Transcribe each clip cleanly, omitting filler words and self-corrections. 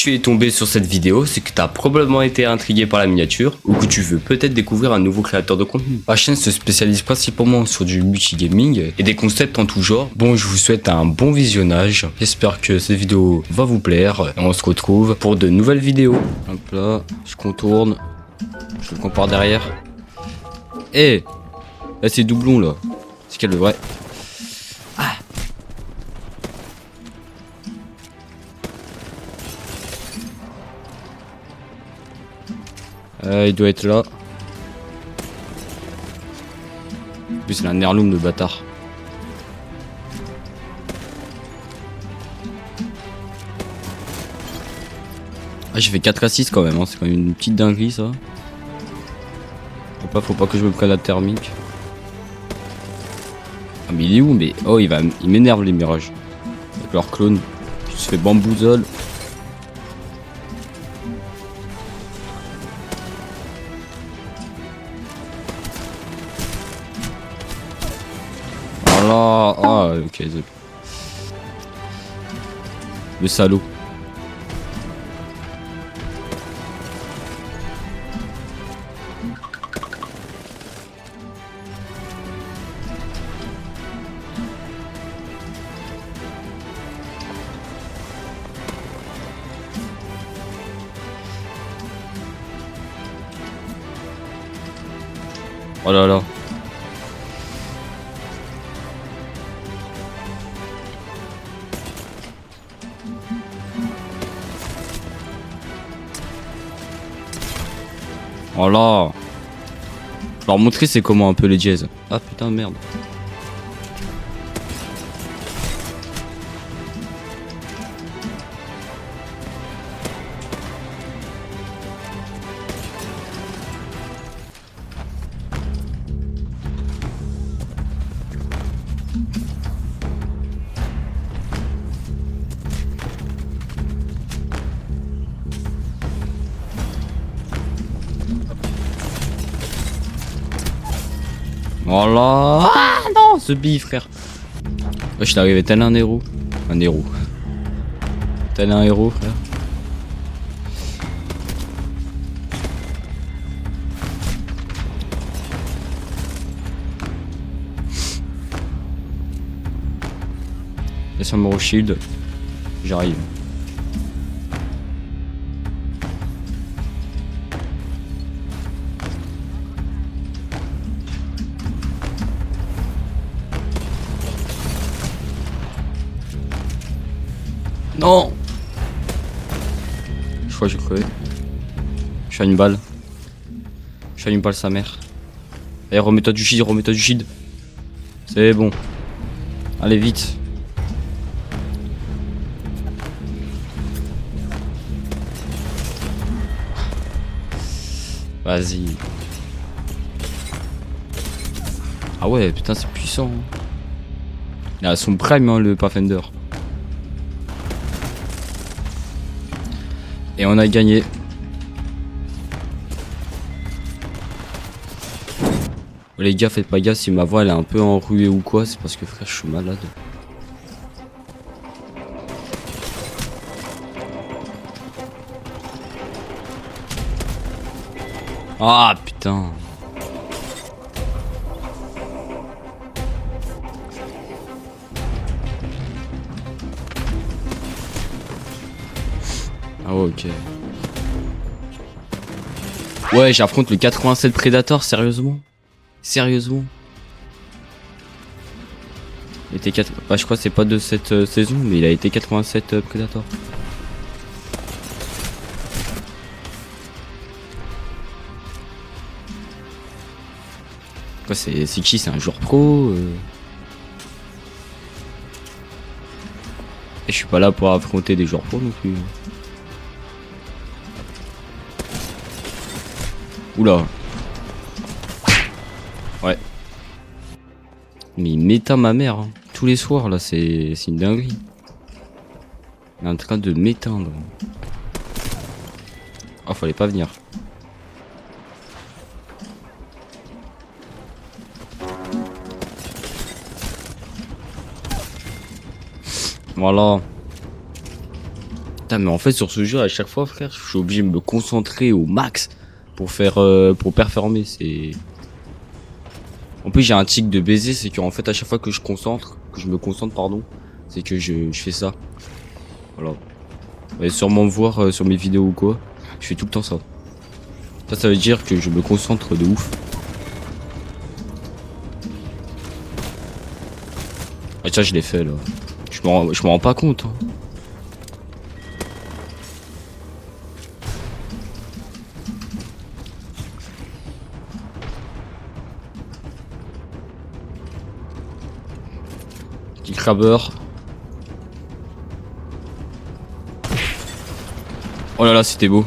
tu es tombé sur cette vidéo, c'est que tu as probablement été intrigué par la miniature ou que tu veux peut-être découvrir un nouveau créateur de contenu. Ma chaîne se spécialise principalement sur du multigaming et des concepts en tout genre. Bon, je vous souhaite un bon visionnage. J'espère que cette vidéo va vous plaire et on se retrouve pour de nouvelles vidéos. Hop là, je contourne, je le compare derrière. Eh, là c'est doublon là. C'est quel le vrai? Il doit être là. En plus, c'est un heirloom de bâtard. Ah, j'ai fait 4 assists quand même, hein. C'est quand même une petite dinguerie ça. Faut pas que je me prenne la thermique. Ah, mais il est où? Mais oh, il m'énerve les mirages. Avec leur clone. Il se fait bamboozle. Voilà. Ah, ok. Le salaud. Oh là là. Oh là. Leur montrer c'est comment un peu les jazz. Ah putain merde. Oh là. Ah non, ce bille frère. Ouais, je suis arrivé tel un héros. Un héros. Tel un héros frère. Laisse un shield. J'arrive. Non. Je crois que j'ai crevé. Je suis à une balle. Je suis à une balle sa mère. Allez, remets-toi du shield, remets-toi du shield. C'est bon. Allez vite. Vas-y. Ah ouais, putain, c'est puissant. Hein. Il a son prime, hein, le Pathfinder. Et on a gagné. Les gars, faites pas gaffe si ma voix elle est un peu enrouée ou quoi, c'est parce que frère, je suis malade. Ah putain. Ah ouais, ok. Ouais, j'affronte le 87 Predator, sérieusement? Sérieusement? Il était 4... Bah, je crois que c'est pas de cette saison, mais il a été 87 Predator. Quoi, c'est qui? C'est un joueur pro Et je suis pas là pour affronter des joueurs pro non plus. Oula. Ouais. Mais il m'éteint ma mère. Hein. Tous les soirs là, c'est une dinguerie. Il est en train de m'éteindre. Oh, fallait pas venir. Voilà. Putain, mais en fait, sur ce jeu, à chaque fois, frère, je suis obligé de me concentrer au max pour faire, pour performer. C'est. En plus, j'ai un tic de baiser, c'est qu'en fait, à chaque fois que je me concentre, pardon, c'est que je fais ça. Voilà. Vous allez sûrement me voir sur mes vidéos ou quoi. Je fais tout le temps ça. Ça veut dire que je me concentre de ouf. Ah tiens, je l'ai fait là. Je me rends pas compte. Hein. Petit crabbeur. Oh là là, c'était beau.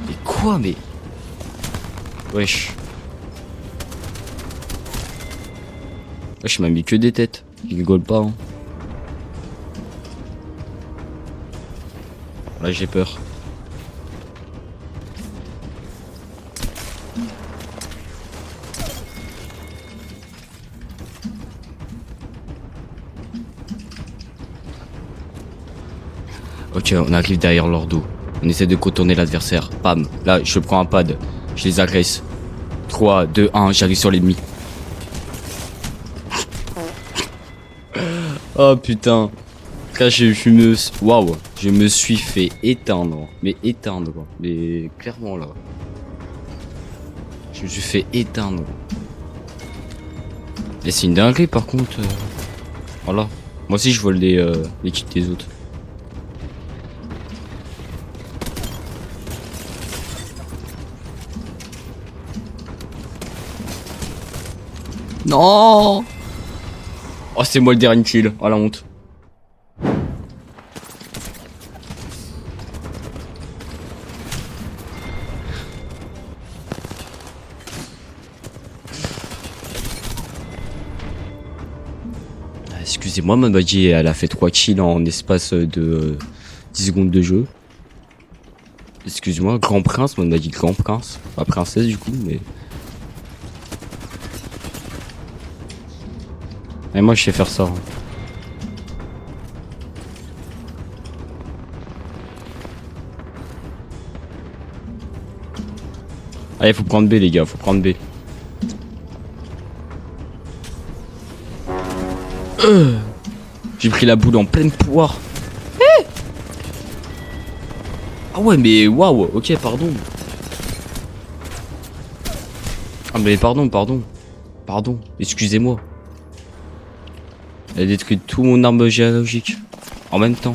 Mais quoi, mais... Wesh. Wesh, il m'a mis que des têtes. Il rigole pas, hein. Là, j'ai peur. Ok, on arrive derrière leur dos. On essaie de contourner l'adversaire. Pam. Là, je prends un pad. Je les agresse. 3, 2, 1, j'arrive sur l'ennemi. Oh putain. Là, waouh, je me suis fait éteindre. Mais éteindre. Mais clairement là. Je me suis fait éteindre. Et c'est une dinguerie par contre. Voilà. Moi aussi je vole les kits des autres. Non. Oh, c'est moi le dernier kill. Oh la honte. Excusez-moi, ma badgie, elle a fait 3 kills en espace de 10 secondes de jeu. Excuse-moi, grand prince, moi on m'a dit grand prince. Pas princesse du coup, mais... Et moi je sais faire ça. Hein. Allez, faut prendre B les gars, faut prendre B. J'ai pris la boule en pleine poire. Ah ouais mais waouh, ok pardon. Ah mais pardon, excusez-moi. Elle a détruit tout mon arbre géologique en même temps.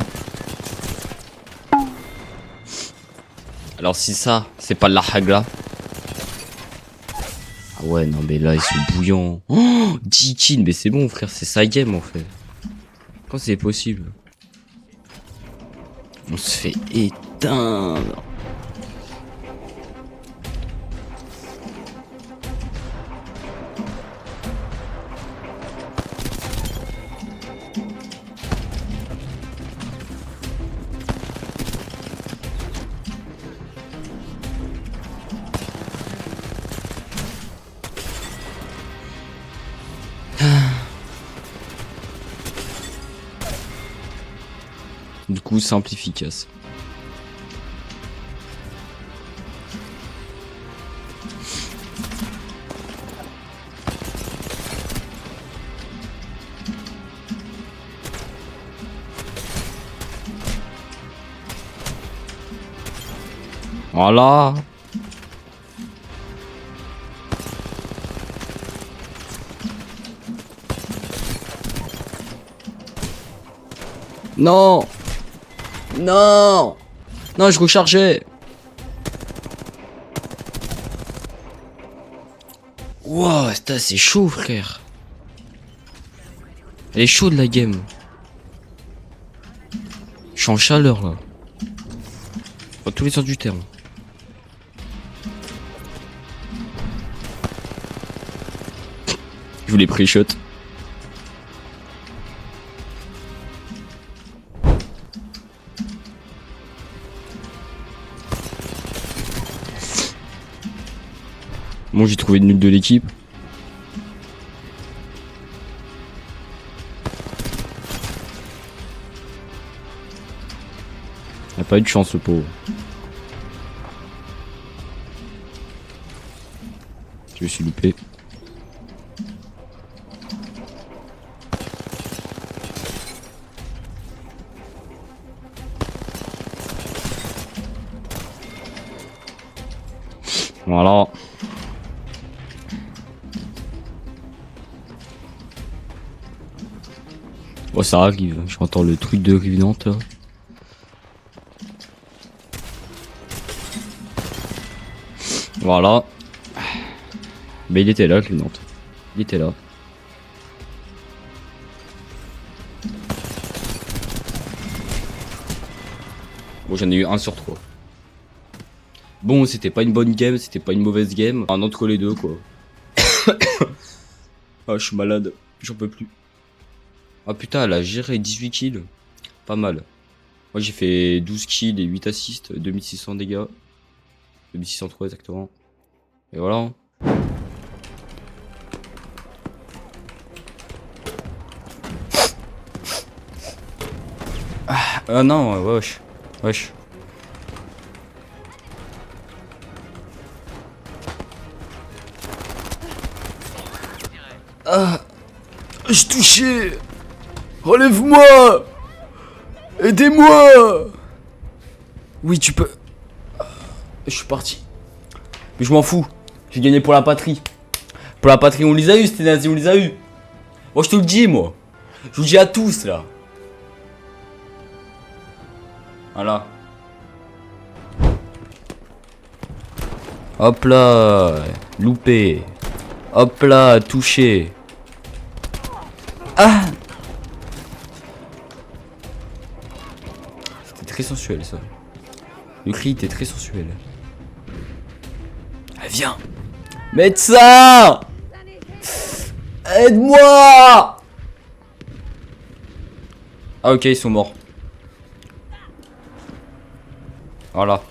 Alors si ça, c'est pas de la hagla. Ah ouais non mais là ils sont bouillants. Oh 10 kills, mais c'est bon frère, c'est ça game en fait. Quand c'est possible? On se fait éteindre. Du coup, simple, efficace. Voilà. Non. Non. Non, je rechargeais. Wow, c'est chaud, frère. Elle est chaude, la game. Je suis en chaleur, là. Dans tous les sens du terme. Je voulais pré-shot. Bon, j'ai trouvé une nul de l'équipe. Il a pas eu de chance, le pauvre. Je me suis loupé. Voilà. Oh, ça arrive. J'entends le truc de Revenant là. Voilà. Mais il était là, Revenant. Il était là. Bon, j'en ai eu 1 sur 3. Bon, c'était pas une bonne game, c'était pas une mauvaise game. Un entre les deux, quoi. Ah, je suis malade. J'en peux plus. Ah putain, elle a géré 18 kills. Pas mal. Moi, j'ai fait 12 kills et 8 assists. 2600 dégâts. 2603 exactement. Et voilà. Ah non, wesh. Wesh. Ah, je touchais. Relève-moi. Aidez-moi. Oui, tu peux. Je suis parti. Mais je m'en fous. J'ai gagné pour la patrie. Pour la patrie, on les a eu, c'était nazis, on les a eu. Moi, je te le dis, moi. Je vous le dis à tous, là. Voilà. Hop là. Loupé. Hop là, touché. Ah! C'était très sensuel, ça. Le cri était très sensuel. Ah, viens! Médecin! Aide-moi! Ah, ok, ils sont morts. Voilà.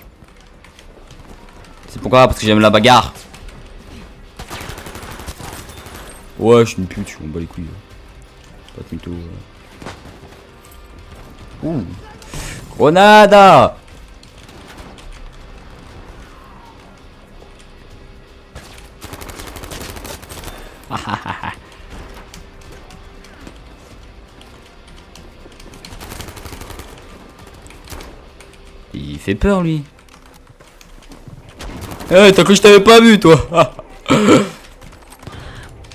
C'est pourquoi? Parce que j'aime la bagarre. Ouais, je suis une pute, je m'en bats les couilles. Pas de mytho. Ouh. Grenade! Il fait peur, lui. Eh, hey, t'as cru que je t'avais pas vu, toi?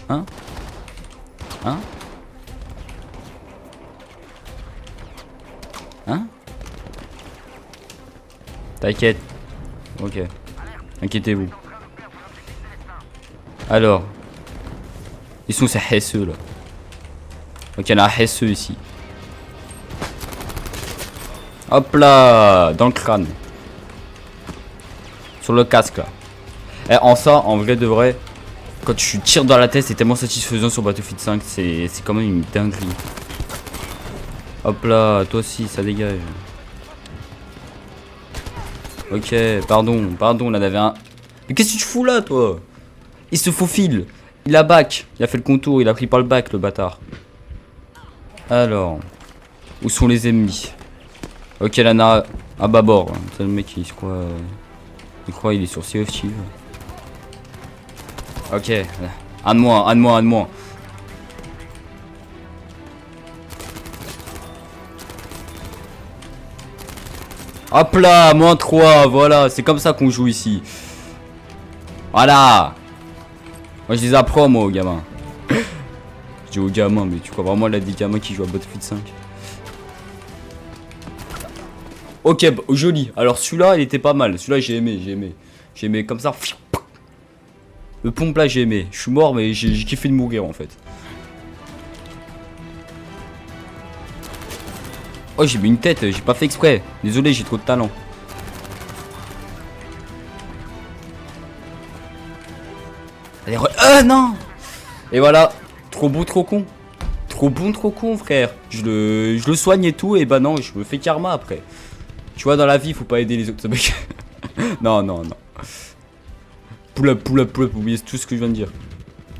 Hein? Hein? Hein? T'inquiète. Ok. Inquiétez-vous. Alors. Ils sont ces HSE là. Ok, il y en a un HSE ici. Hop là, dans le crâne. Sur le casque là. Et en ça, en vrai de vrai, quand tu tires dans la tête, c'est tellement satisfaisant sur Battlefield 5, c'est quand même une dinguerie. Hop là, toi aussi, ça dégage. Ok, pardon, là, il y avait un... Mais qu'est-ce que tu fous là, toi? Il se faufile. Il a back. Il a fait le contour, il a pris par le back, le bâtard. Alors, où sont les ennemis? Ok, Lana, à bâbord. C'est le mec qui se croit... Il croit il est sur Sea of Thieves. Ok, un de moins. Hop là, -3, voilà, c'est comme ça qu'on joue ici. Voilà. Moi je les apprends, moi, aux gamins. Je dis aux gamins, mais tu crois vraiment là des gamins qui jouent à Battlefield 5? Ok, joli. Alors celui-là, il était pas mal. Celui-là, j'ai aimé comme ça. Le pompe là, j'ai aimé. Je suis mort, mais j'ai kiffé de mourir en fait. Oh, j'ai mis une tête, j'ai pas fait exprès. Désolé, j'ai trop de talent. Allez, ah non! Et voilà, trop beau, trop con. Trop bon, trop con, frère. Je le soigne et tout, et bah non, je me fais karma après. Tu vois, dans la vie, faut pas aider les autres. Non. Pull up, oubliez tout ce que je viens de dire.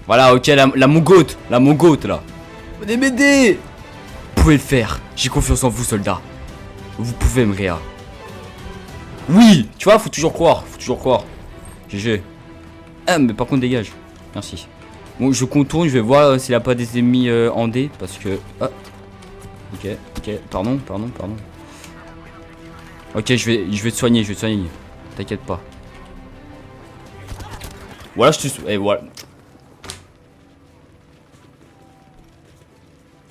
Voilà, ok, la mongote là. Venez m'aider! Vous pouvez le faire, j'ai confiance en vous, soldats. Vous pouvez, Mria. Oui, tu vois, faut toujours croire. Faut toujours croire. GG. Ah, mais par contre, dégage. Merci. Bon, je contourne, je vais voir s'il a pas des ennemis en D. Parce que... Ah. Ok, ok. Pardon. Ok, je vais te soigner, T'inquiète pas. Voilà, je te... Et voilà.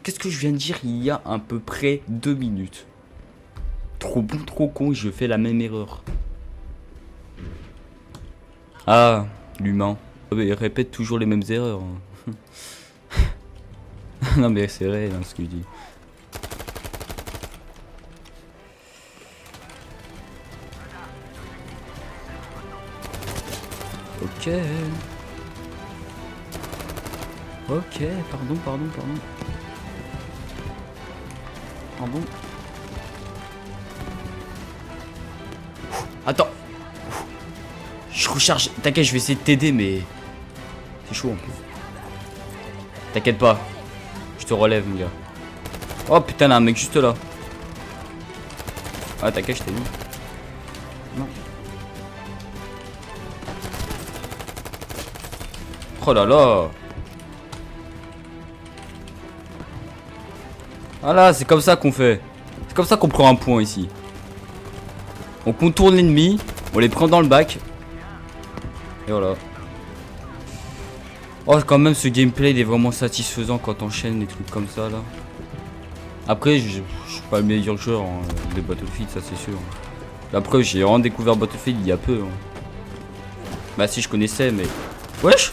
Qu'est-ce que je viens de dire il y a à peu près 2 minutes? Trop bon, trop con, je fais la même erreur. Ah, l'humain. Il répète toujours les mêmes erreurs. Non mais c'est vrai hein, ce qu'il dit. Ok. Ok, pardon. Attends. Je recharge. T'inquiète, je vais essayer de t'aider, mais... C'est chaud en plus. T'inquiète pas. Je te relève, mon gars. Oh putain, là, un mec juste là. Ah, t'inquiète, je t'ai vu. Non. Oh là là. Voilà, c'est comme ça qu'on fait. C'est comme ça qu'on prend un point ici. On contourne l'ennemi, on les prend dans le bac. Et voilà. Oh, quand même, ce gameplay il est vraiment satisfaisant quand t'enchaînes des trucs comme ça là. Après, je suis pas le meilleur joueur hein, de Battlefield, ça c'est sûr. Après, j'ai vraiment découvert Battlefield il y a peu. Hein. Bah, si je connaissais, mais. Wesh!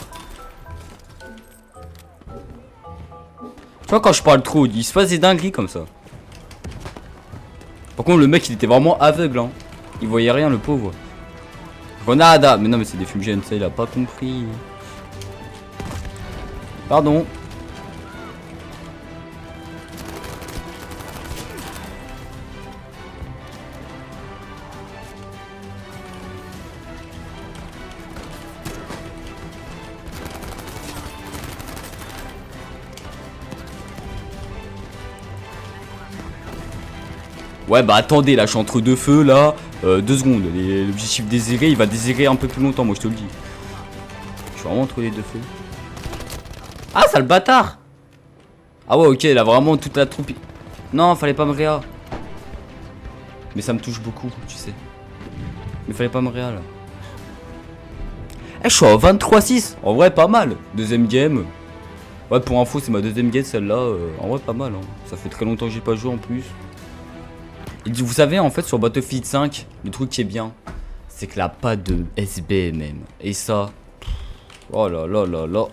Tu vois, quand je parle trop, il se passe des dingueries comme ça. Par contre, le mec il était vraiment aveugle. Hein. Il voyait rien, le pauvre. Grenade! Mais non, mais c'est des fumigènes, ça il a pas compris. Pardon. Ouais bah attendez là je suis entre deux feux là 2 secondes, l'objectif désiré il va désirer un peu plus longtemps moi je te le dis. Je suis vraiment entre les deux feux. Ah sale bâtard. Ah ouais ok là vraiment toute la troupe. Non fallait pas me réa. Mais ça me touche beaucoup tu sais. Mais fallait pas me réa là. Eh je suis à 23-6. En vrai pas mal. Deuxième game. Ouais pour info c'est ma deuxième game celle-là. En vrai pas mal hein. Ça fait très longtemps que j'ai pas joué en plus. Et vous savez en fait sur Battlefield 5 le truc qui est bien c'est qu'il a pas de SBMM. Et ça oh là là là là.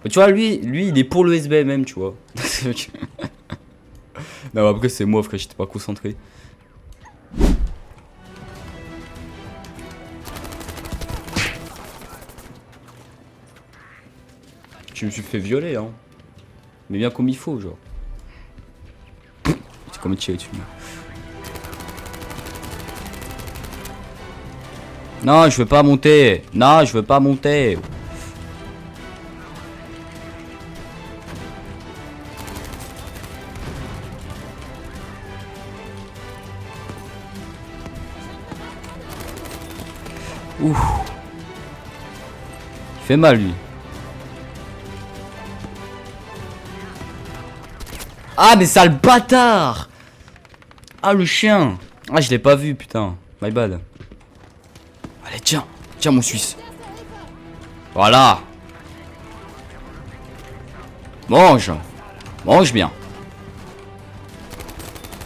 Mais tu vois lui il est pour le SBMM tu vois. Non après c'est moi frère j'étais pas concentré. Je me suis fait violer hein. Mais bien comme il faut genre. C'est comme tirer dessus. Non, je veux pas monter. Non, je veux pas monter. Ouh. Il fait mal lui. Ah mais sale bâtard. Ah le chien. Ah je l'ai pas vu putain. My bad. Allez tiens. Tiens mon suisse. Voilà. Mange. Mange bien.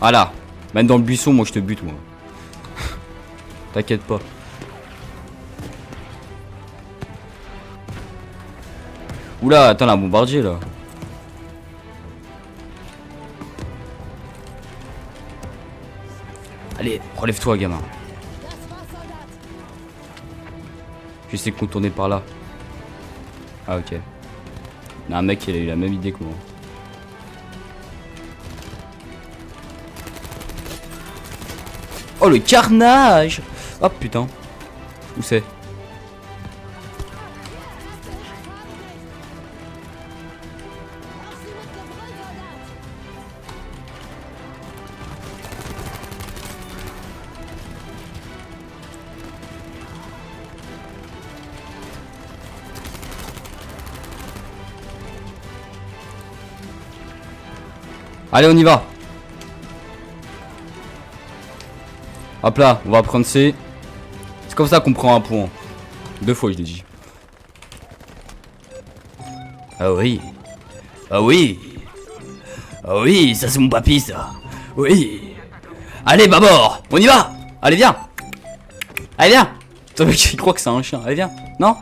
Voilà. Même dans le buisson moi je te bute moi. T'inquiète pas. Oula attends la bombardier là. Allez, relève-toi, gamin. Je sais contourner par là. Ah, ok. Il y a un mec qui a eu la même idée que moi. Oh, le carnage! Oh, putain. Où c'est? Allez, on y va. Hop là, on va prendre C. C'est comme ça qu'on prend un point. 2 fois, je l'ai dit. Ah oui. Ah oui. Ah oui, ça c'est mon papy, ça. Oui. Allez, Babor, on y va. Allez, viens. Allez, viens. Putain, mec, il croit que c'est un chien. Allez, viens. Non?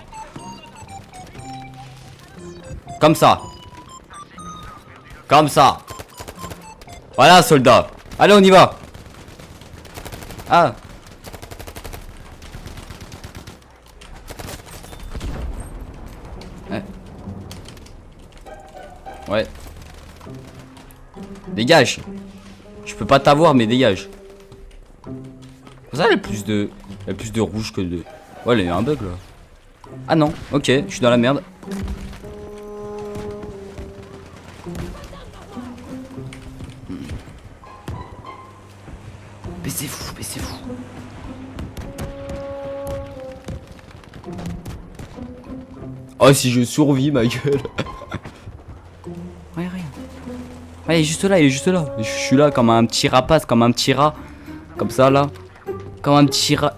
Comme ça. Comme ça. Voilà, soldat. Allez, on y va. Ah. Ouais. Dégage. Je peux pas t'avoir, mais dégage. Ça, elle a plus de rouge que de... Ouais, il y a un bug là. Ah non, ok, je suis dans la merde. Baissez-vous, baissez-vous. Oh, si je survis, ma gueule. Ouais, rien. Ouais, il est juste là, il est juste là. Je suis là comme un petit rapace, comme un petit rat. Comme ça, là. Comme un petit rat.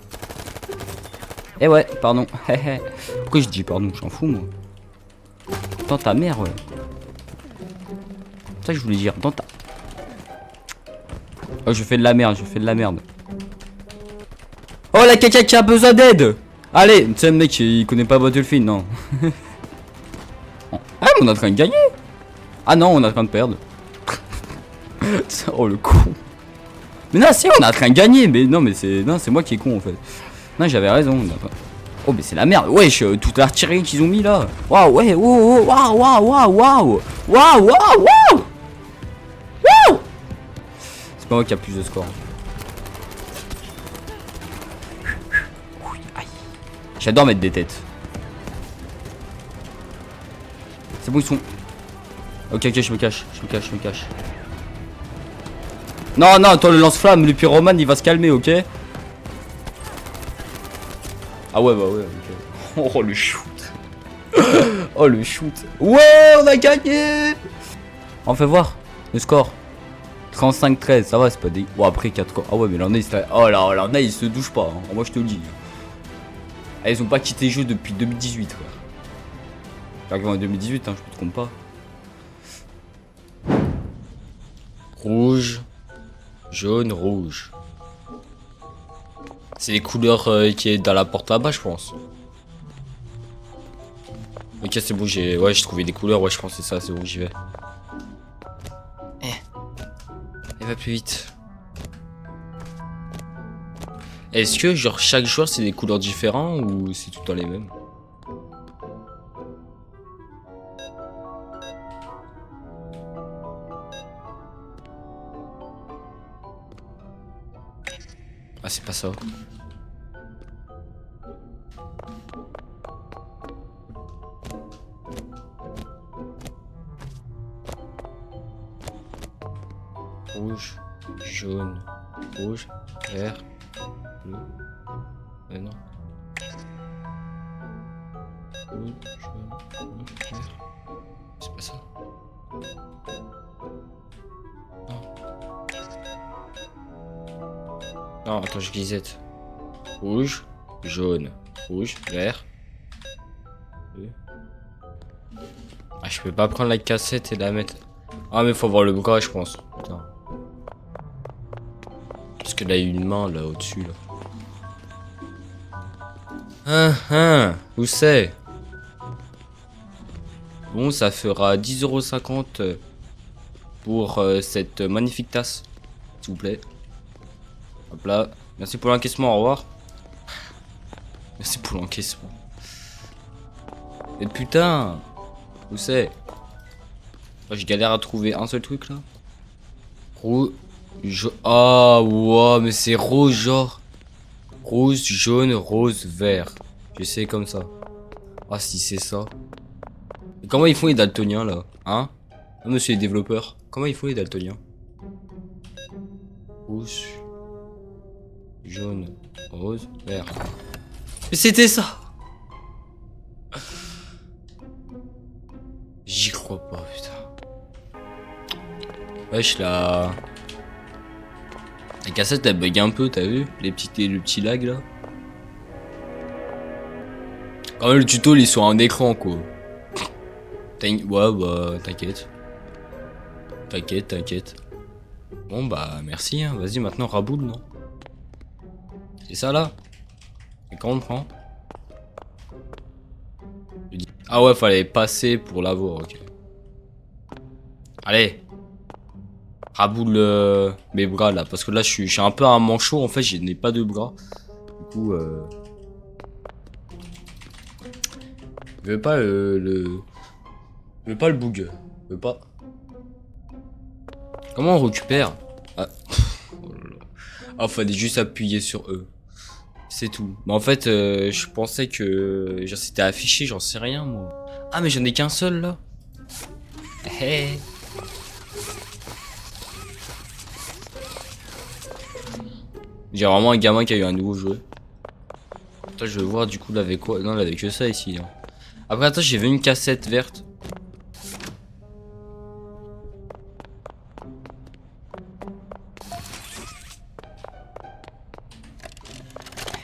Eh ouais, pardon. Pourquoi je dis pardon? J'en fous, moi. Dans ta mère, ouais. C'est ça que je voulais dire. Dans ta... Oh, je fais de la merde, je fais de la merde. Oh, la caca qui a besoin d'aide. Allez, tu sais, le mec, il connaît pas Battlefield, non. Ah, mais on est en train de gagner. Ah non, on est en train de perdre. Oh, le con. Mais non, si, on est en train de gagner. Mais non, mais c'est... Non, c'est moi qui est con, en fait. Non, j'avais raison. Oh, mais c'est la merde. Wesh, toute l'artillerie qu'ils ont mis, là. Waouh, ouais, waouh, waouh, waouh, waouh, waouh. Waouh, waouh, waouh. Waouh. C'est pas moi qui a plus de score. J'adore mettre des têtes. C'est bon, ils sont... Ok, ok, je me cache, je me cache, je me cache. Non, non, toi le lance-flamme, le pyromane, il va se calmer, ok? Ah ouais, bah ouais, ok. Oh, le shoot. Oh, le shoot. Ouais, on a gagné. On fait voir le score. 35-13, ça va, c'est pas des... Bon, après 4 scores. Ah ouais, mais l'année, c'est... Oh là, l'année, il se douche pas, hein. Moi, je te le dis. Ah, ils ont pas quitté le jeu depuis 2018, quoi. J'arrive en 2018, hein, je me trompe pas. Rouge, jaune, rouge. C'est les couleurs qui est dans la porte là-bas, je pense. Ok, c'est bon, j'ai... Ouais, j'ai trouvé des couleurs, ouais, je pense que c'est ça, c'est bon, j'y vais. Elle va plus vite. Est-ce que, genre, chaque joueur, c'est des couleurs différentes ou c'est tout le temps les mêmes? Ah, c'est pas ça. Rouge, jaune, rouge, vert, bleu. Non. Rouge, jaune, vert. C'est pas ça. Non, attends, je glisette. Rouge, jaune, rouge, vert. Bleu. Ah, je peux pas prendre la cassette et la mettre. Ah, mais faut voir le bras, je pense. Putain. Parce que là, il y a une main là au-dessus. Là. Où c'est? Bon, ça fera 10,50 € pour cette magnifique tasse. S'il vous plaît. Hop là. Merci pour l'encaissement, au revoir. Merci pour l'encaissement. Mais putain. Où c'est? Je galère à trouver un seul truc là. Rouge. Ah, wow, mais c'est rouge genre. Rouge, jaune, rose, vert. Je sais comme ça. Ah, si c'est ça. Et comment ils font les daltoniens là? Hein? Ah, monsieur les développeurs. Comment ils font les daltoniens? Rouge, jaune, rose, vert. Mais c'était ça! J'y crois pas, putain. Wesh, la cassette elle bug un peu, t'as vu? Le petit lag là. Quand même, le tuto il est sur un écran quoi. Ouais, bah, t'inquiète. T'inquiète. Bon, bah, merci, hein. Vas-y, maintenant, raboule, non? C'est ça, là? Et quand on le prend? Ah ouais, fallait passer pour l'avoir, ok. Allez. Raboule mes bras, là. Parce que là, je suis un peu un manchot, en fait, je n'ai pas de bras. Du coup, je veux pas Je veux pas le bug. Je veux pas. Comment on récupère? Ah. Oh là là. Ah, fallait juste appuyer sur E. C'est tout. Mais en fait, je pensais que genre c'était affiché, j'en sais rien moi. Ah mais j'en ai qu'un seul là. Hey. J'ai vraiment un gamin qui a eu un nouveau jouet. Attends, je veux voir du coup, il avait quoi? Non, il avait que ça ici. Hein. Après, attends, j'ai vu une cassette verte.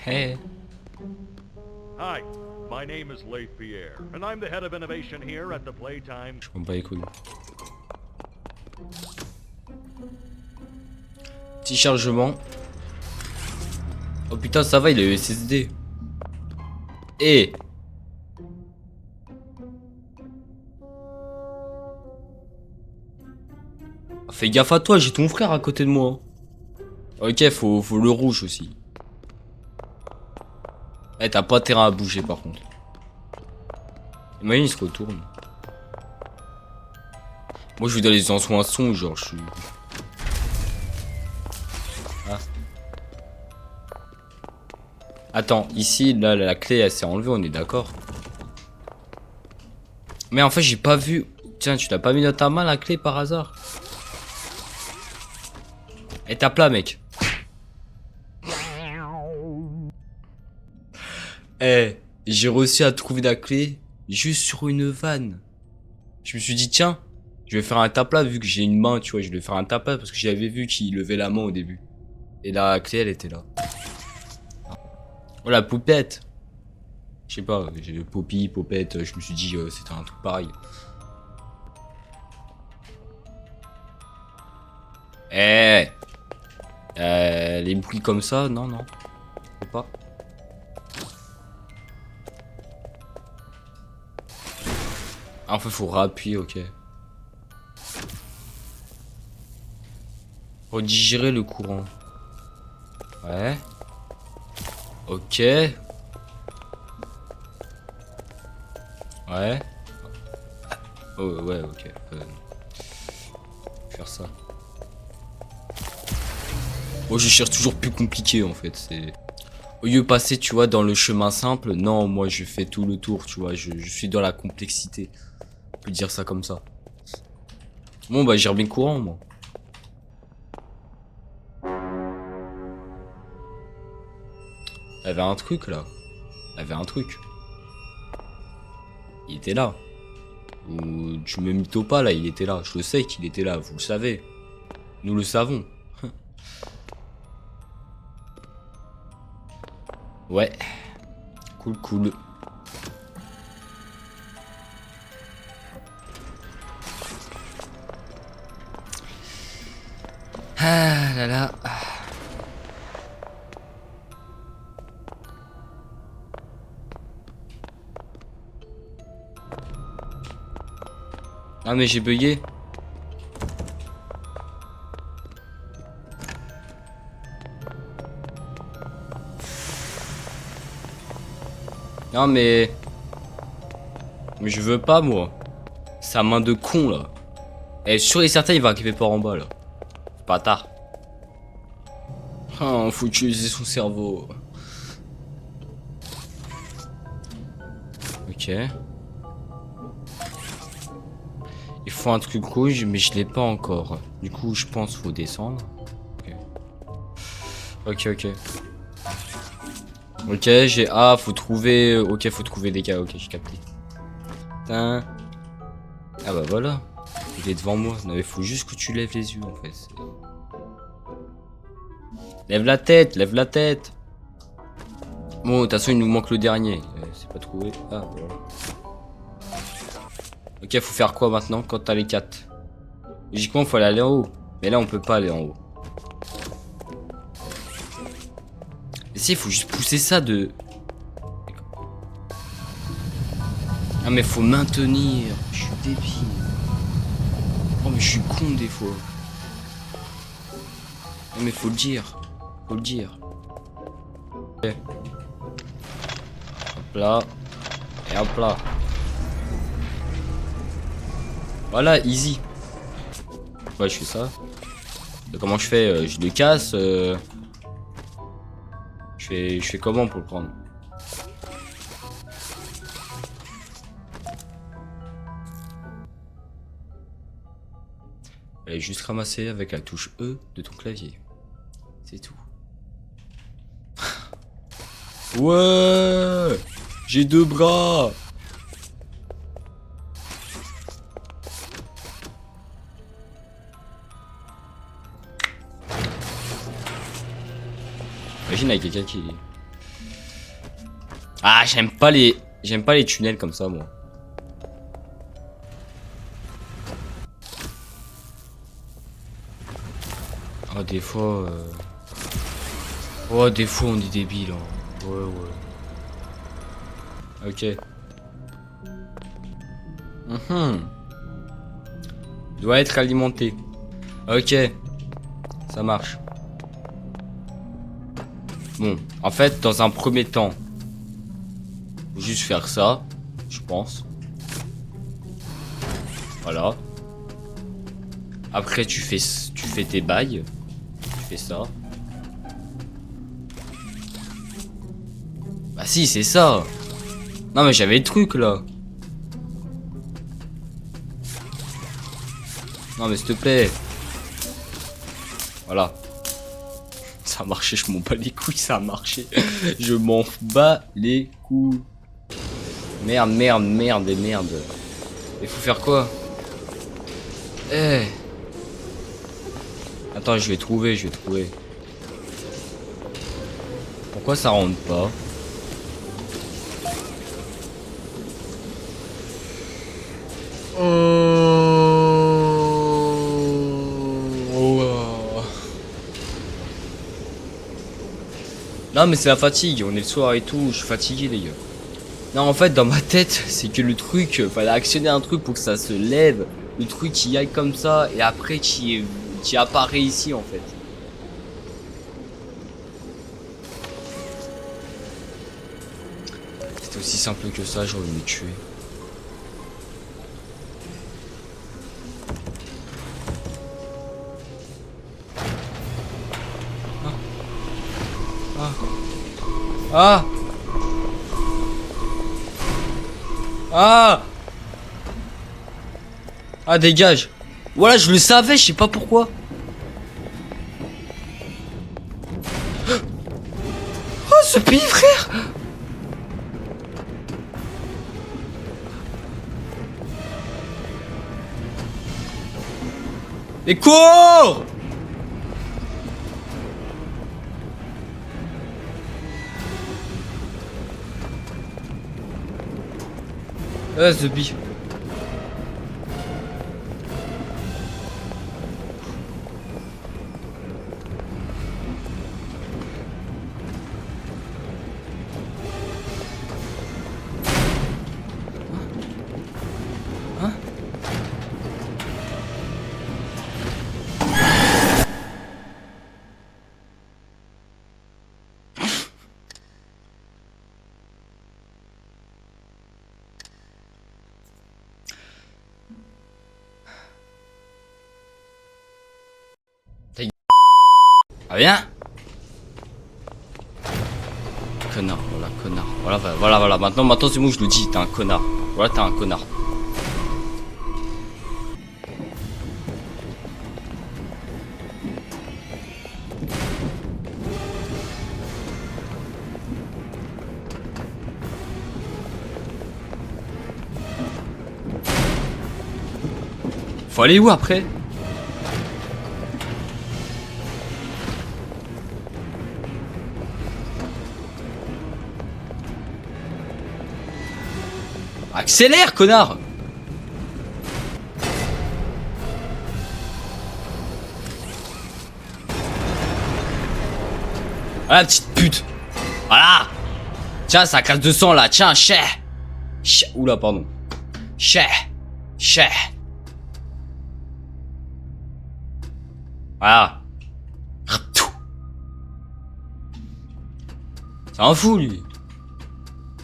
Hey. Hi, my name is Leif Pierre, and I'm the head of innovation here at the Playtime. Je comprends pas les couilles. Petit chargement. Oh putain, ça va, il a eu SSD. Eh. Fais gaffe à toi, j'ai ton frère à côté de moi. Ok, faut le rouge aussi. Eh, t'as pas terrain à bouger par contre. Imagine, il se retourne. Moi, je vais dans les ensoins son, genre, je suis. Ah. Attends, ici, là, la clé, elle s'est enlevée, on est d'accord. Mais en fait, j'ai pas vu. Tiens, tu l'as pas mis dans ta main, la clé, par hasard? Et tape là, mec. Eh, j'ai réussi à trouver la clé juste sur une vanne. Je me suis dit, tiens, je vais faire un tape-là vu que j'ai une main, tu vois. Je vais faire un tape-là parce que j'avais vu qu'il levait la main au début. Et la clé, elle était là. Oh, la poupette. Je sais pas, j'ai Poppy, Popette, je me suis dit, c'était un truc pareil. Eh, les bruits comme ça, non, non. Je sais pas. Ah, en fait, faut réappuyer, ok. Redigérer le courant. Ouais. Ok. Ouais. Oh, ouais, ok. Faire ça. Moi, je cherche toujours plus compliqué, en fait. C'est... Au lieu de passer, tu vois, dans le chemin simple, non, moi, je fais tout le tour, tu vois. Je suis dans la complexité. On peut dire ça comme ça. Bon, bah, j'ai remis le courant, moi. Il y avait un truc, là. Il y avait un truc. Il était là. Ou tu me mytho pas, là, il était là. Je le sais qu'il était là, vous le savez. Nous le savons. Ouais. Cool, cool. Ah là là. Ah mais j'ai bugué. Non mais je veux pas moi. Sa main de con là. Et sûr et certain il va arriver par en bas là. Pas tard. Oh, faut utiliser son cerveau. Ok. Il faut un truc rouge mais je l'ai pas encore. Du coup je pense faut descendre. Ok. Ok, j'ai... Ah, faut trouver... Ok, faut trouver des cas. Ok, j'ai capté. Putain. Ah bah voilà. Il est devant moi. Non mais faut juste que tu lèves les yeux en fait. Lève la tête, lève la tête. Bon, de toute façon il nous manque le dernier. C'est pas trouvé. Ah voilà. Ok, faut faire quoi maintenant quand t'as les 4? Logiquement faut aller en haut. Mais là on peut pas aller en haut. Et si, il faut juste pousser ça de... Ah mais faut maintenir. Je suis débile. Oh mais je suis con des fois. Non mais faut le dire. Faut le dire. Ok. Hop là. Et hop là. Voilà, easy. Ouais, je fais ça. Et comment je fais? Je le casse. Je fais comment pour le prendre? Allez, juste ramasser avec la touche E de ton clavier. C'est tout. Ouais, j'ai 2 bras. Imagine avec quelqu'un qui... Ah, j'aime pas les tunnels comme ça, moi. Oh, des fois... Oh, des fois, on est débile. Hein. Ouais, ouais. Ok. Doit être alimenté. Ok. Ça marche. Bon, en fait, dans un premier temps, faut juste faire ça, je pense. Voilà. Après, tu fais tes bails. Tu fais ça. Bah si, c'est ça. Non mais j'avais le truc là. Non mais s'il te plaît. Voilà. Ça a marché, je m'en bats les couilles, ça a marché. Je m'en bats les couilles. Merde, merde, merde et merde. Il faut faire quoi? Eh. Attends, je vais trouver. Pourquoi ça rentre pas? Non mais c'est la fatigue, on est le soir et tout, je suis fatigué les gars. Non en fait dans ma tête c'est que le truc, fallait actionner un truc pour que ça se lève, le truc qui aille comme ça et après qui apparaît ici en fait. C'était aussi simple que ça, j'aurais me tuer. Ah! Ah! Ah, dégage! Voilà, je le savais, je sais pas pourquoi. Oh, ce pays, frère! Et cours! Ah, ce bif. Hein? Ah viens. Connard, voilà, connard. Voilà, maintenant c'est bon, je le dis, t'es un connard. Voilà, t'es un connard. Faut aller où après? Accélère, connard! Ah, la petite pute! Voilà! Tiens, ça casse de sang là, tiens, chais! Oula, pardon. Chais! Chais! Voilà. C'est un fou, lui.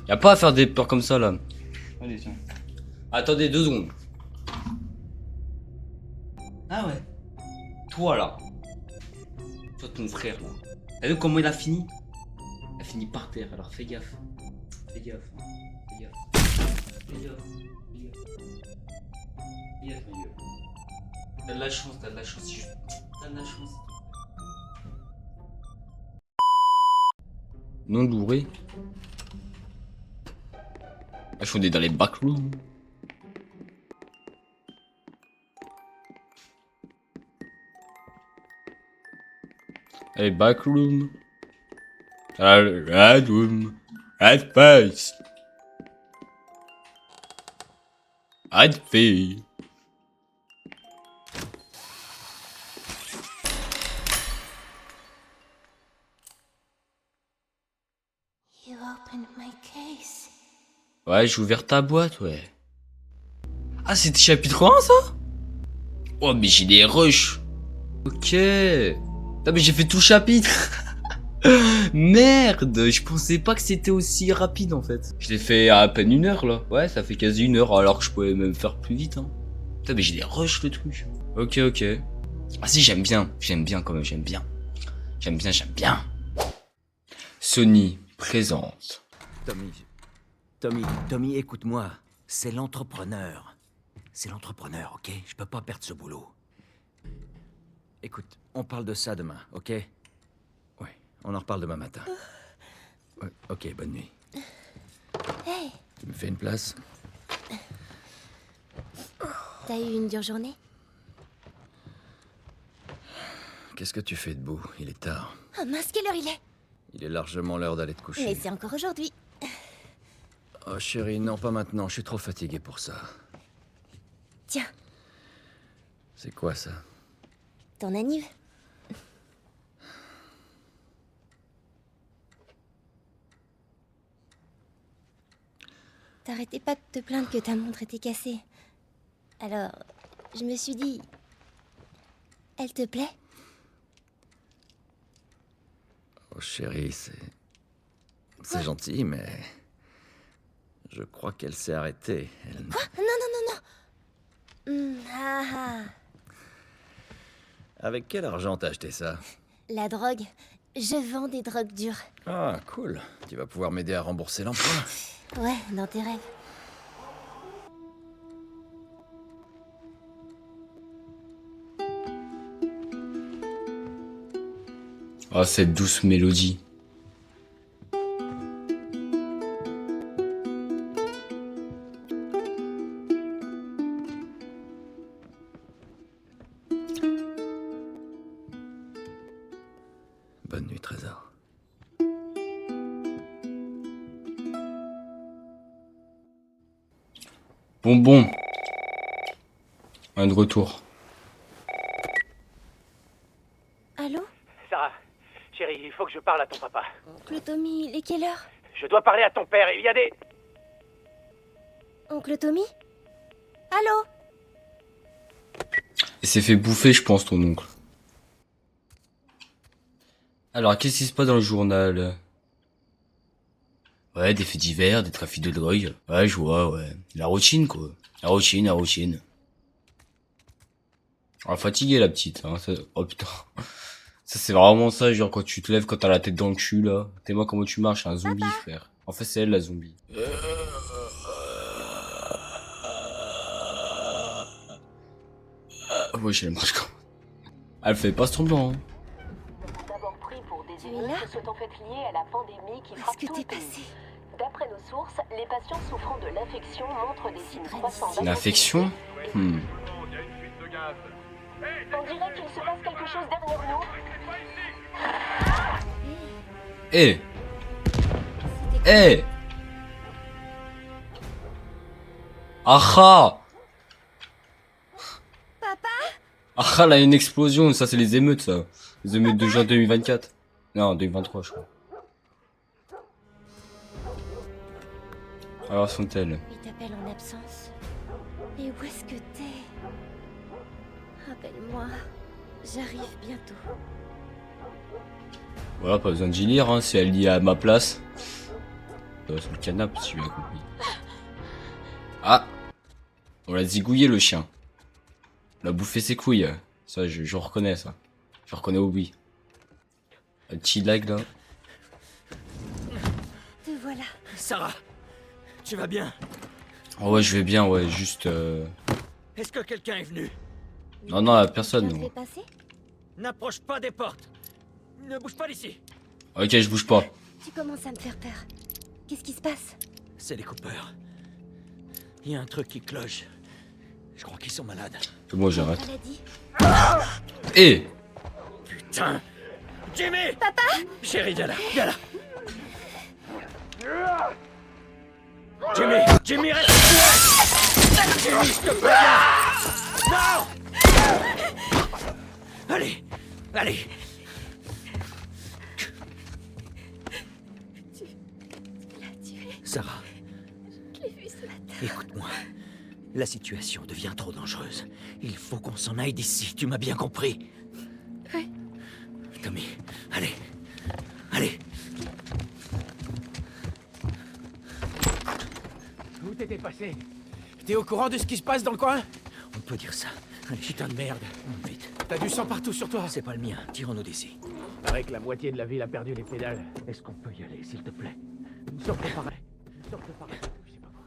Y'a pas à faire des peurs comme ça, là. Allez, tiens. Attendez 2 secondes. Ah ouais. Toi, là. Toi, ton frère, là. T'as vu comment il a fini? Il a fini par terre, alors fais gaffe. Fais gaffe. Fais gaffe. Fais gaffe. Fais gaffe. Fais gaffe, ma gueule. T'as de la chance, t'as de la chance. T'as de la chance. Non doué. Je suis dans les backrooms. Allez, backroom. Red room. Red face. Red fille. You opened my case. Ouais, j'ai ouvert ta boîte, ouais. Ah, c'était chapitre 1, ça? Oh, mais j'ai des rushs. Ok. Ah, mais j'ai fait tout le chapitre. Merde, je pensais pas que c'était aussi rapide, en fait. Je l'ai fait à peine 1 heure, là. Ouais, ça fait quasi 1 heure, alors que je pouvais même faire plus vite, hein. Putain, mais j'ai des rushs, le truc. Ok, ok. Ah si, j'aime bien quand même, j'aime bien. J'aime bien. Sony présente. Tommy, écoute-moi. C'est l'entrepreneur. C'est l'entrepreneur, ok? Je peux pas perdre ce boulot. Écoute, on parle de ça demain, ok? Ouais, on en reparle demain matin. Ouais, ok, bonne nuit. Hey, Tu me fais une place? t'as eu une dure journée? Qu'est-ce que tu fais debout? Il est tard. Oh mince, quelle heure il est? Il est largement l'heure d'aller te coucher. Mais c'est encore aujourd'hui. Oh chérie, non, pas maintenant. Je suis trop fatigué pour ça. Tiens, C'est quoi ça? ton anniv. T'arrêtais pas de te plaindre que ta montre était cassée. Alors, je me suis dit... Elle te plaît? Oh chérie, c'est gentil, mais... Je crois qu'elle s'est arrêtée. Elle... Quoi? Non. Ah. Avec quel argent t'as acheté ça? La drogue. Je vends des drogues dures. Ah, cool. Tu vas pouvoir m'aider à rembourser l'emprunt. Ouais, dans tes rêves. Oh, cette douce mélodie. Bonne nuit, Trésor. Bonbon. Un de retour. Allô? Sarah, chérie, il faut que je parle à ton papa. Oncle Tommy, il est quelle heure? Je dois parler à ton père, il y a des... Oncle Tommy? Allô? Il s'est fait bouffer, je pense, ton oncle. Alors, qu'est-ce qui se passe dans le journal? Ouais, des faits divers, des trafics de drogue. Ouais, je vois, ouais. La routine, quoi. La routine. Ah, fatiguée, la petite. Hein. Oh, putain. Ça, c'est vraiment ça, genre, quand tu te lèves, quand t'as la tête dans le cul, là. T'es moi comment tu marches, un zombie, frère. En fait, c'est elle, la zombie. Ouais, je l'aime quand elle fait pas semblant, hein. D'abord pris pour des Tu es ivrognes là? se sont en fait liés à la pandémie qui frappe Qu'est-ce que tout le t'es pays. passé? D'après nos sources, les patients souffrant de l'infection montrent des signes croissants Une infection? On dirait qu'il se passe quelque chose derrière nous. Eh C'était Eh Ah Ah, là, il y a une explosion, ça c'est les émeutes, ça. Les émeutes de juin 2024. Non, 2023, je crois. Alors, sont-elles? Il t'appelle en absence. Et où est-ce que t'es? Rappelle-moi. J'arrive bientôt. Voilà, pas besoin d'y lire, hein, si elle lit à ma place. Sur le canapé, si j'ai bien compris. Ah! On l'a zigouillé, le chien. On a bouffé ses couilles. Ça, je reconnais, ça. Je reconnais Obi. Un petit lag, là. Te voilà. Sarah, tu vas bien? Oh ouais, je vais bien, ouais, juste... Est-ce que quelqu'un est venu? Non, non, la personne, Tu non. fais passer? N'approche pas des portes. Ne bouge pas d'ici. Ok, je bouge pas. Tu commences à me faire peur. Qu'est-ce qui se passe? C'est les coupeurs. Il y a un truc qui cloche. Je crois qu'ils sont malades. Que moi, j'arrête. Maladie? Eh! Putain! Jimmy! Papa! Chérie, viens là, viens là! Jimmy! Jimmy, reste! Jimmy, s'il te plaît! Non! Allez! Allez! Sarah, Je l'ai vu ce matin. écoute-moi. La situation devient trop dangereuse. Il faut qu'on s'en aille d'ici, tu m'as bien compris? Oui. Tommy, allez. Allez. Où t'étais passé? T'es au courant de ce qui se passe dans le coin? On peut dire ça. Allez, Putain de merde. vite. T'as du sang partout sur toi. C'est pas le mien. Tirons-nous d'ici. Paraît que la moitié de la ville a perdu les pédales. Est-ce qu'on peut y aller, s'il te plaît? Sortez par là. Sortez par là. Je sais pas quoi.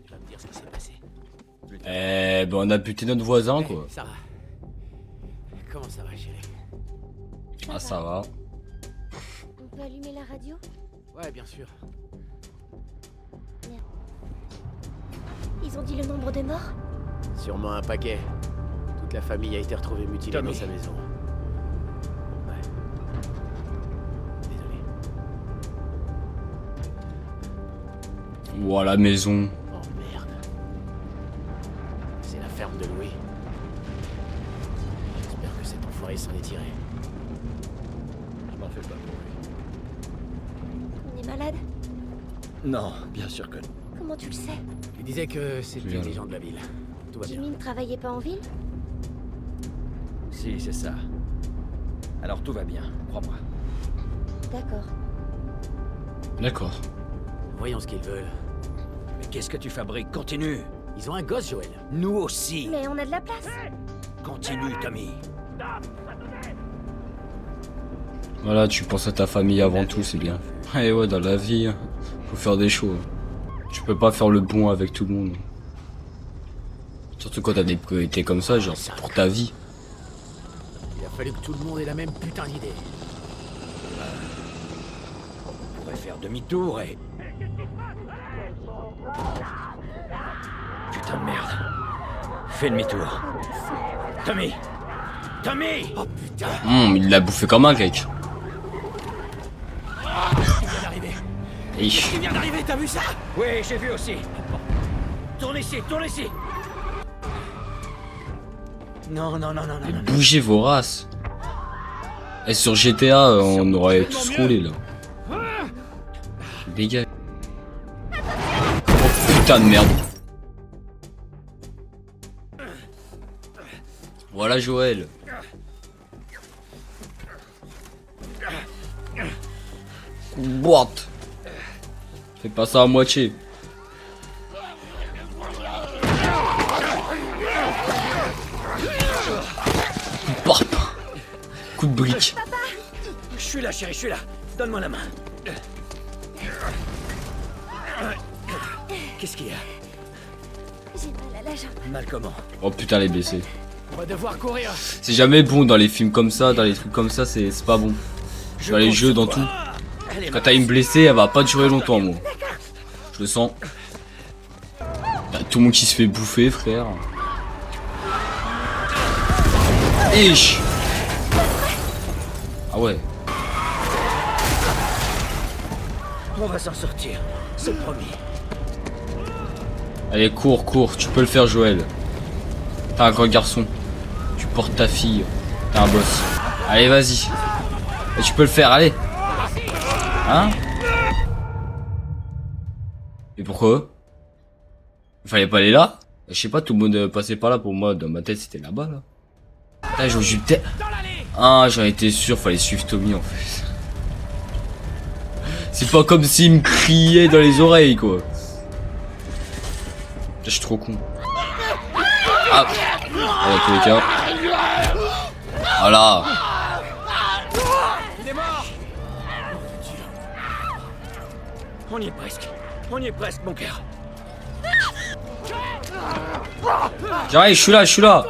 Tu vas me dire ce qui s'est passé. Eh ben, on a buté notre voisin, quoi. Sarah. Comment ça va, chérie? Ah, ça va. On peut allumer la radio? Ouais, bien sûr. Ils ont dit le nombre de morts? Sûrement un paquet. Toute la famille a été retrouvée mutilée Tommy. dans sa maison. Ouais. Désolé. Ou à la maison. Oh merde. C'est la ferme de Louis. J'espère que cet enfoiré s'en est tiré. Je m'en fais pas pour lui. On est malade? Non, bien sûr que non. Comment tu le sais? Il disait que c'était Bien. les gens de la ville. Tout va bien. Jimmy ne travaillait pas en ville? Si, c'est ça. Alors tout va bien, crois-moi. D'accord. D'accord. Voyons ce qu'ils veulent. Mais qu'est-ce que tu fabriques? Continue. Ils ont un gosse, Joël. Nous aussi. Mais on a de la place. Continue, Tommy. Voilà, tu penses à ta famille avant tout, c'est bien. Eh ouais, dans la vie, faut faire des choix. Tu peux pas faire le bon avec tout le monde. Surtout quand t'as des priorités comme ça, genre c'est pour ta vie. Il a fallu que tout le monde ait la même putain d'idée. On pourrait faire demi-tour et... Putain de merde. Fais demi-tour. Tommy! Tommy! Oh putain, Il l'a bouffé comme un cake. il vient d'arriver. Et Il vient d'arriver, t'as vu ça? Oui, j'ai vu aussi. Tourne ici, tourne ici. Non, non, non, non, non, non. bougez vos races. Et sur GTA, on aurait tous roulé là. Dégage. Oh putain de merde. Voilà Joël. What? Fais pas ça à moitié. Bap. Coup de brique. Je suis là, chérie, je suis là. Donne-moi la main. Qu'est-ce qu'il y a? J'ai mal à la jambe. Mal comment? Oh putain, elle est blessée. On va devoir courir. C'est jamais bon dans les films comme ça, dans les trucs comme ça, c'est pas bon. Dans les jeux, dans tout. Elle est Quand t'as une blessée, elle va pas durer longtemps, moi. Je le sens. T'as tout le monde qui se fait bouffer, frère. Ich. Ah ouais. On va s'en sortir, c'est promis. Allez, cours, cours, tu peux le faire, Joël. T'es un grand garçon. Tu portes ta fille. T'es un boss. Allez, vas-y. Et tu peux le faire, allez. Hein? Et pourquoi? Il fallait pas aller là? Je sais pas, tout le monde passait par là. Pour moi, dans ma tête, c'était là-bas, là. Putain, ah, j'en étais sûr, fallait suivre Tommy, en fait. C'est pas comme s'il me criait dans les oreilles, quoi. Je suis trop con. Ah, dans tous les cas. Voilà. Il est mort. On y est presque. On y est presque, mon cœur. J'arrive, je suis là, je suis là.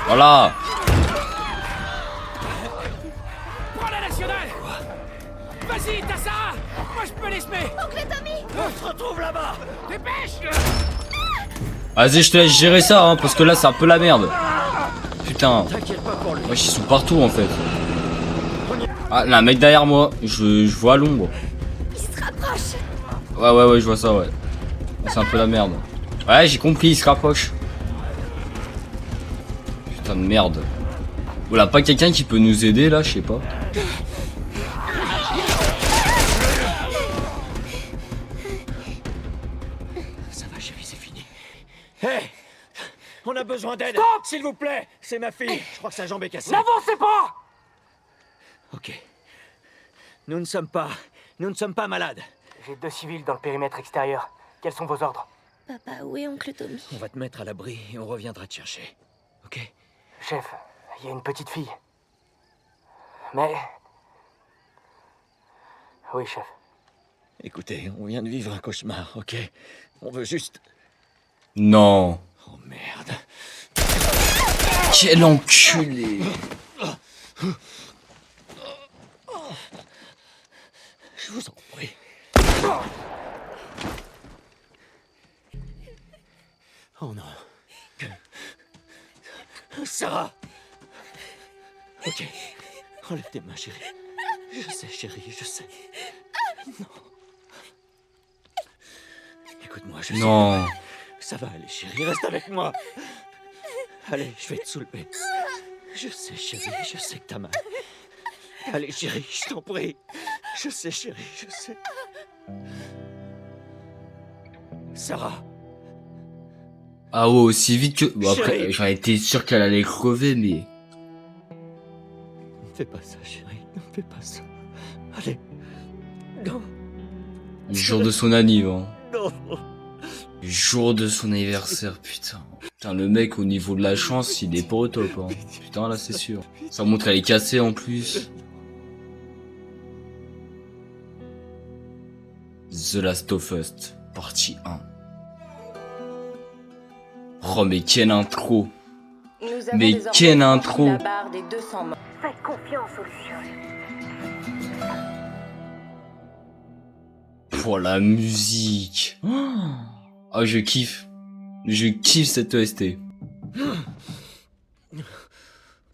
Voilà. Prends la nationale. Vas-y, t'as ça. Moi, je peux les semer. Oncle Tommy! On se retrouve là-bas. Dépêche. Vas-y, je te laisse gérer ça, hein, parce que là, c'est un peu la merde. Putain. T'inquiète pas pour lui. Wesh, ils sont partout, en fait. Ah, là, un mec derrière moi. Je vois à l'ombre. Il se rapproche! Ouais, je vois ça, ouais. C'est un peu la merde. Ouais, j'ai compris, il se rapproche. Putain de merde. Voilà, pas quelqu'un qui peut nous aider, là, je sais pas. Ça va, chérie, c'est fini. Hé, on a besoin d'aide. S'il vous plaît, c'est ma fille. Je crois que sa jambe est cassée. N'avancez pas! Ok. Nous ne sommes pas malades. J'ai 2 civils dans le périmètre extérieur. Quels sont vos ordres? Papa, où est oncle Tommy? On va te mettre à l'abri et on reviendra te chercher. Ok? Chef, il y a une petite fille. Mais... Oui, chef. Écoutez, on vient de vivre un cauchemar, ok? On veut juste... Non. Oh merde. Quel enculé. Je vous en prie. Oh non. Sarah. Ok. Enlève tes mains, chérie. Je sais, chérie, je sais. Non. Écoute-moi, je sais. Non. Ça va aller, chérie. Reste avec moi. Allez, je vais te soulever. Je sais, chérie, je sais que t'as mal. Allez, chérie, je t'en prie. Je sais, chérie, je sais. Sarah. Ah ouais, aussi vite que... Bon, après, Chérie. j'en étais sûr qu'elle allait crever, mais... Ne fais pas ça, chérie. Ne fais pas ça. Allez. Non. Le jour de son anniv, hein. Non. Le jour de son anniversaire, putain. Putain, le mec, au niveau de la chance, il est pas au top, hein. Putain, là, c'est sûr. Ça montre qu'elle est cassée, en plus. The Last of Us, partie 1. Oh, mais quelle intro. Nous avons Mais désormais quelle franchi intro. la barre des 200 morts. Faites confiance aux cieux. Pour la musique. Oh, je kiffe. Je kiffe cette EST.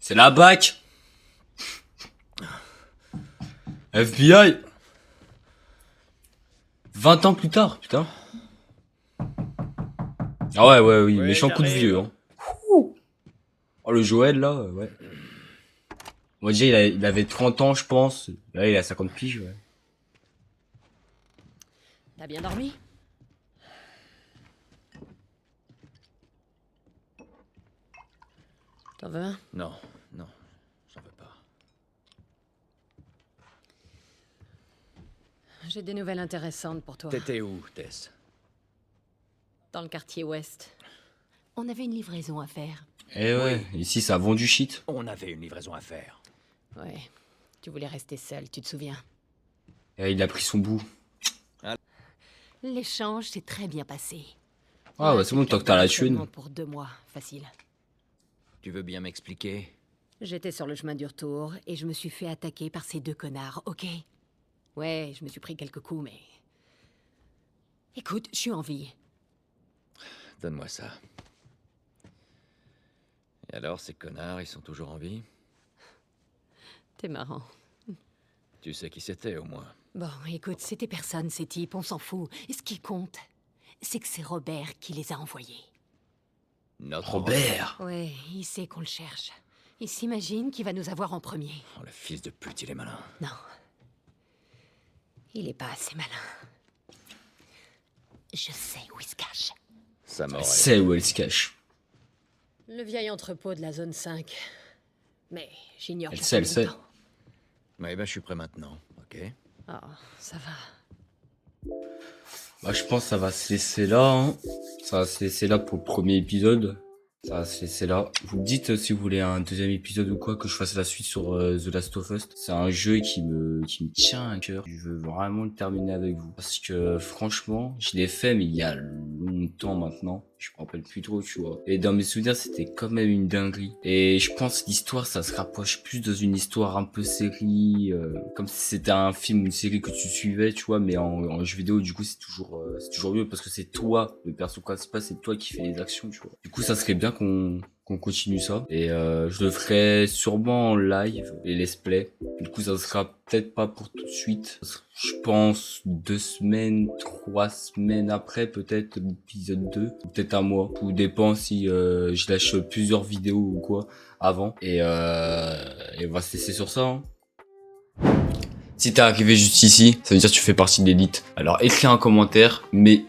C'est la BAC. FBI. 20 ans plus tard, putain. Ah ouais, oui, Ouais, méchant coup de j'arrive. vieux, hein. Oh, le Joël, là, ouais. On va dire, il avait 30 ans, je pense. Là, il a 50 piges, ouais. T'as bien dormi? T'en veux un? Non, non. J'en veux pas. J'ai des nouvelles intéressantes pour toi. T'étais où, Tess? Dans le quartier ouest. On avait une livraison à faire. Eh ouais, ici, ça vend du shit. On avait une livraison à faire. Ouais. Tu voulais rester seul, tu te souviens? Et il a pris son bout. L'échange s'est très bien passé. Ah ouais, c'est bon, tant que t'as la thune. Seulement pour 2 mois, facile. Tu veux bien m'expliquer? J'étais sur le chemin du retour et je me suis fait attaquer par ces 2 connards, ok? Ouais, je me suis pris quelques coups, mais... Écoute, je suis en vie. Donne-moi ça. Et Alors, ces connards, ils sont toujours en vie? T'es marrant. Tu sais qui c'était, au moins. Bon, écoute, c'était personne, ces types, on s'en fout. Et ce qui compte, c'est que c'est Robert qui les a envoyés. Notre Robert. Ouais, il sait qu'on le cherche. Il s'imagine qu'il va nous avoir en premier. Oh, le fils de pute, il est malin. Non. Il est pas assez malin. Je sais où il se cache. Ça m'aurait... C'est où elle se cache. Le vieil entrepôt de la zone 5. Mais j'ignore Elle pour sait, elle combien sait. de temps. Ouais, ben, je suis prêt maintenant, ok? Oh, ça va. Bah, je pense que ça va se laisser là. Hein. Ça va se laisser là pour le premier épisode. Ça va se laisser là. Vous me dites si vous voulez un deuxième épisode ou quoi, que je fasse la suite sur The Last of Us. C'est un jeu qui me tient à cœur. Je veux vraiment le terminer avec vous. Parce que franchement, je l'ai fait, mais il y a longtemps maintenant. Je me rappelle plus trop, tu vois. Et dans mes souvenirs, c'était quand même une dinguerie. Et je pense que l'histoire, ça se rapproche plus dans une histoire un peu série. Comme si c'était un film ou une série que tu suivais, tu vois. Mais en jeu vidéo, du coup, c'est toujours mieux parce que c'est toi, le perso principal, c'est toi qui fais les actions, tu vois. Du coup, ça serait bien qu'on continue ça. Et je le ferai sûrement en live, les let's play. Du coup, ça sera peut-être pas pour tout de suite. Je pense 2 semaines, 3 semaines après, peut-être l'épisode 2. Ou peut-être un mois. Tout dépend si je lâche plusieurs vidéos ou quoi avant. Et on va se laisser sur ça. Hein. Si t'es arrivé juste ici, ça veut dire que tu fais partie de l'élite. Alors écris un commentaire, mais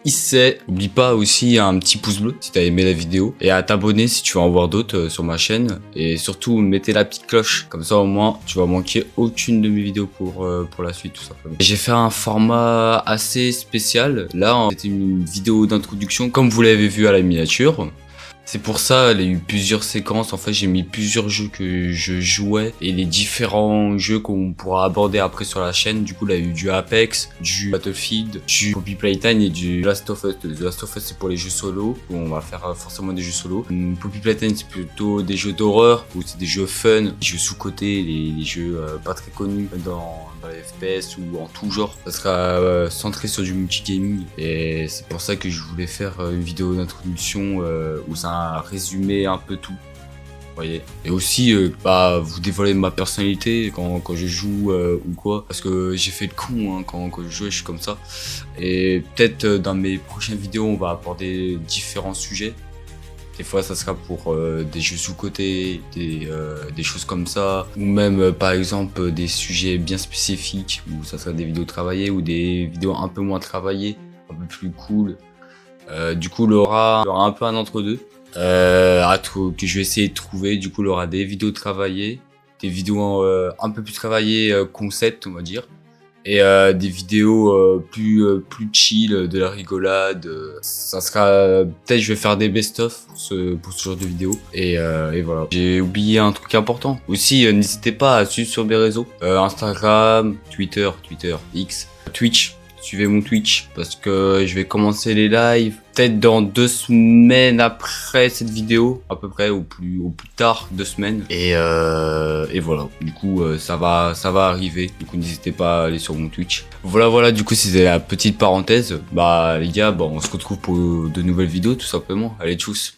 n'oublie pas aussi un petit pouce bleu si t'as aimé la vidéo. Et à t'abonner si tu veux en voir d'autres sur ma chaîne. Et surtout, mettez la petite cloche. Comme ça au moins, tu vas manquer aucune de mes vidéos pour la suite tout simplement. J'ai fait un format assez spécial. Là, c'était une vidéo d'introduction comme vous l'avez vu à la miniature. C'est pour ça, il y a eu plusieurs séquences. En fait, j'ai mis plusieurs jeux que je jouais et les différents jeux qu'on pourra aborder après sur la chaîne. Du coup, là, il y a eu du Apex, du Battlefield, du Poppy Playtime et du The Last of Us. The Last of Us, c'est pour les jeux solo. On va faire forcément des jeux solo. Poppy Playtime, c'est plutôt des jeux d'horreur ou c'est des jeux fun, des jeux sous-cotés, les jeux pas très connus dans les FPS ou en tout genre. Ça sera centré sur du multigaming et c'est pour ça que je voulais faire une vidéo d'introduction où ça résumer un peu tout, vous voyez. Et aussi vous dévoiler ma personnalité quand je joue ou quoi, parce que j'ai fait le con hein, quand je joue, je suis comme ça. Et peut-être dans mes prochaines vidéos on va aborder différents sujets. Des fois ça sera pour des jeux sous-côté, des choses comme ça, ou même par exemple des sujets bien spécifiques, où ça sera des vidéos travaillées ou des vidéos un peu moins travaillées, un peu plus cool. Du coup il y aura un peu un entre-deux. Que je vais essayer de trouver. Du coup il y aura des vidéos travaillées, des vidéos un peu plus travaillées concept on va dire, et des vidéos plus chill, de la rigolade. Ça sera peut-être je vais faire des best-of pour ce genre de vidéos et voilà. J'ai oublié un truc important aussi, n'hésitez pas à suivre sur mes réseaux, Instagram, Twitter, X, Twitch. Suivez mon Twitch parce que je vais commencer les lives peut-être dans 2 semaines après cette vidéo à peu près, au plus tard 2 semaines et voilà. Du coup ça va arriver. Du coup n'hésitez pas à aller sur mon Twitch. Voilà. Du coup c'était la petite parenthèse. Bah les gars, on se retrouve pour de nouvelles vidéos tout simplement. Allez tchuss.